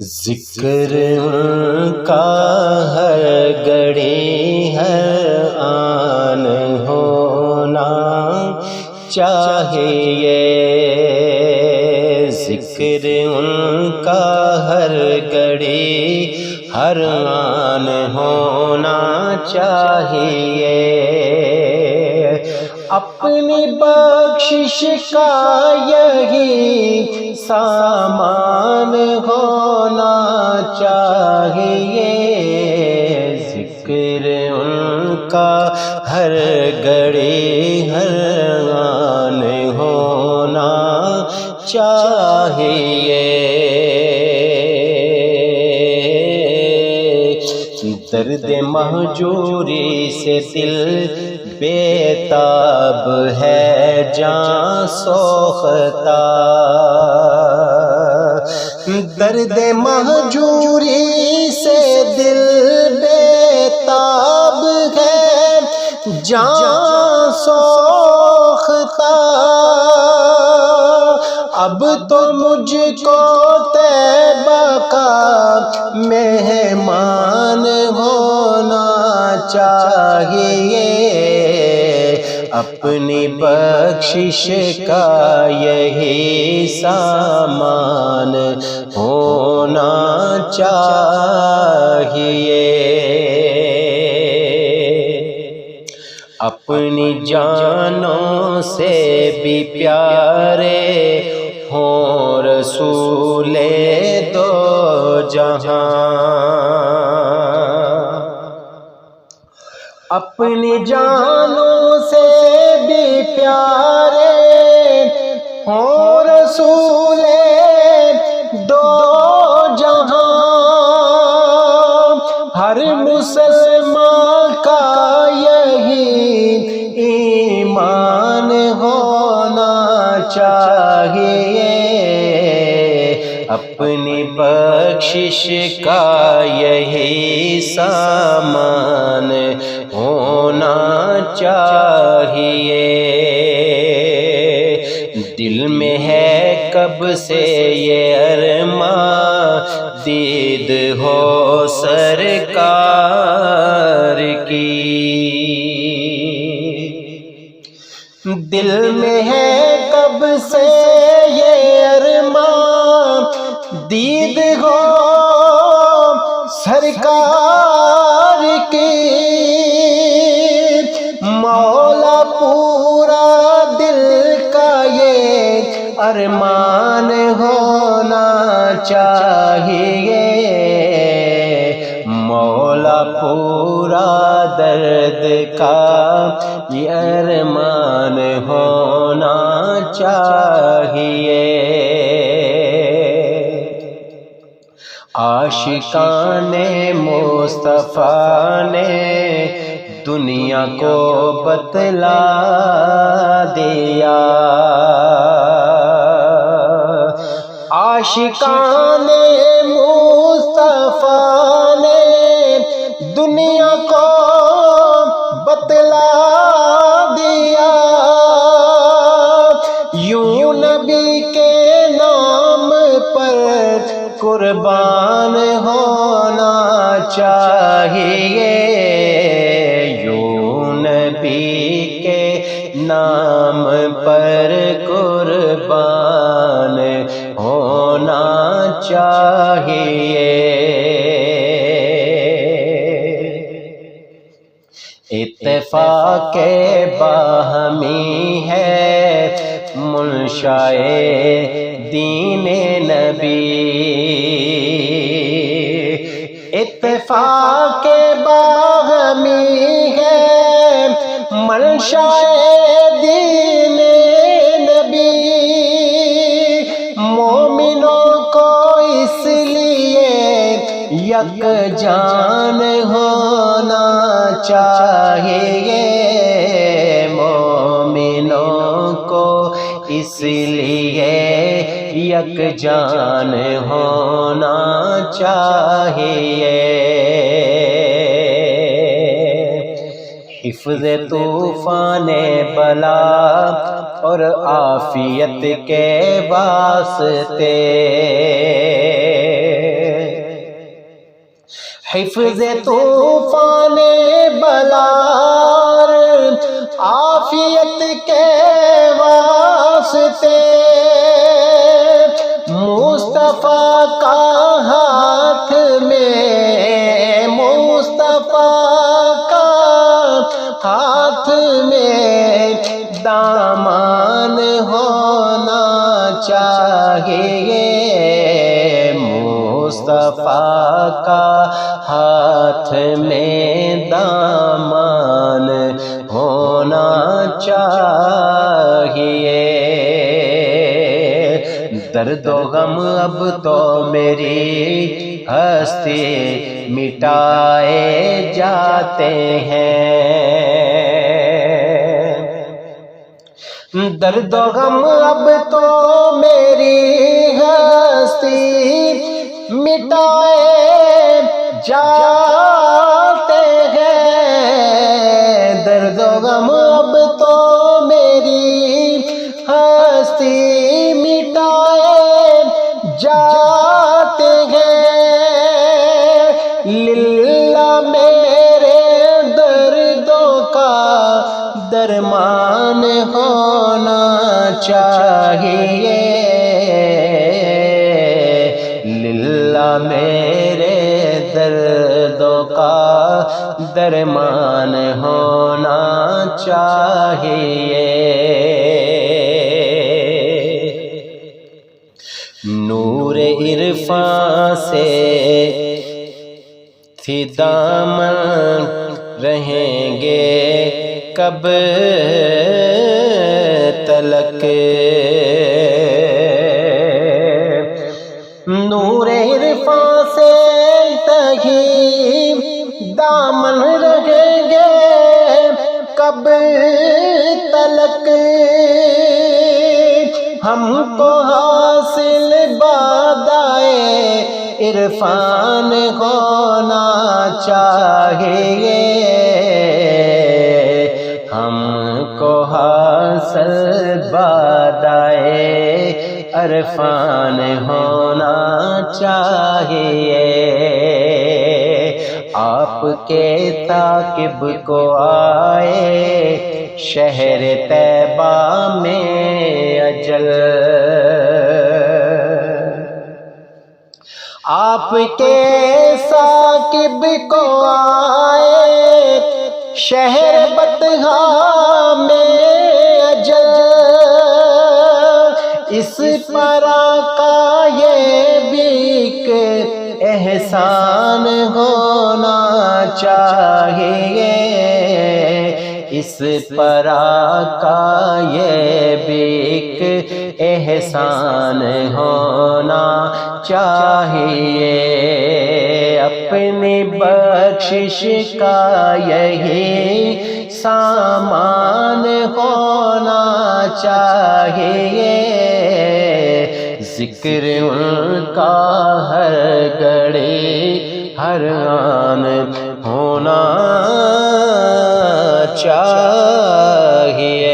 ذکر ان کا ہر گھڑی ہر آن ہونا چاہیے، ذکر ان کا ہر گھڑی ہر آن ہونا چاہیے، اپنی بخشش کا یہی سامان ہونا چاہیے، ذکر ان کا ہر گھڑی ہر آن ہونا چاہیے۔ درد مہجوری سے دل بے تاب ہے جاں سوختہ، درد مہجوری سے دل بے تاب ہے جاں سوختہ، اب تو مجھ کو طیبہ کا مہمان ہونا چاہیے، اپنی بخشش کا یہی سامان ہونا چاہیے، اپنی جانوں سے بھی پیارے ہوں رسول دو جہاں، اپنی جانوں سے بھی پیارے ہوں رسول دو جہاں، ہر مسلمان کا یہی ایمان ہونا چاہیے، اپنی بخشش کا یہی سامان ہونا چاہیے، دل میں ہے کب سے یہ ارمان دید ہو سرکار کی، دل میں ہے کب سے یہ ارمان دید ہو سرکار کی، مولا پورا دل کا یہ ارمان ہونا چاہیے، مولا پورا درد کا یہ ارمان ہونا چاہیے، عاشقان مصطفیٰ نے دنیا کو بتلا دیا، عاشقان مصطفیٰ نے دنیا کو بتلا دیا، یوں نبی کے نام پر قربان ہونا چاہیے، یوں نبی کے نام پر قربان ہونا چاہیے، اتفاق باہمی ہے منشائے دین نبی، اتفاق باہمی ہے منشائے دین نبی، مومنوں کو اس لیے یک جان ہونا چاہیے، مومنوں کو اس لیے یک جان ہونا چاہیے، حفظ طوفان بلا اور عافیت کے واسطے حفظ طوفان بلار عافیت کے واسطے مصطفیٰ کا ہاتھ میں، مصطفیٰ کا ہاتھ میں دامان ہونا چاہیے، مصطفیٰ کا ہاتھ میں دامان ہونا چاہیے۔ درد و غم اب تو میری ہستی مٹائے جاتے ہیں، درد و غم اب تو میری ہستی مٹائے جاتے ہیں، درد و غم اب تو میری ہستی مٹائے جاتے ہیں، للہ میرے دردوں کا درمان ہونا چاہیے، للہ میرے دردوں کا درمان ہونا چاہیے۔ نور عرفان سے تھی دامن رہیں گے کب تلک، نور عرفان سے تھی دامن رہیں گے کب تلک، ہم کو حاصل بادائے عرفان ہونا چاہیے، ہم کو حاصل بادائے عرفان ہونا چاہیے، آپ کے تعقیب کو آئے شہر طیبہ میں اجل، آپ کے ثاقب کو آئے شہر بطحا میں اجل، اس پرا کا یہ بھی ایک احسان ہونا چاہیے، اس پرا کا یہ بھی ایک احسان ہونا چاہیے، اپنی بخشش کا یہی سامان ہونا چاہیے، ذکر ان کا ہر گھڑی ہر آن ہونا چاہیے۔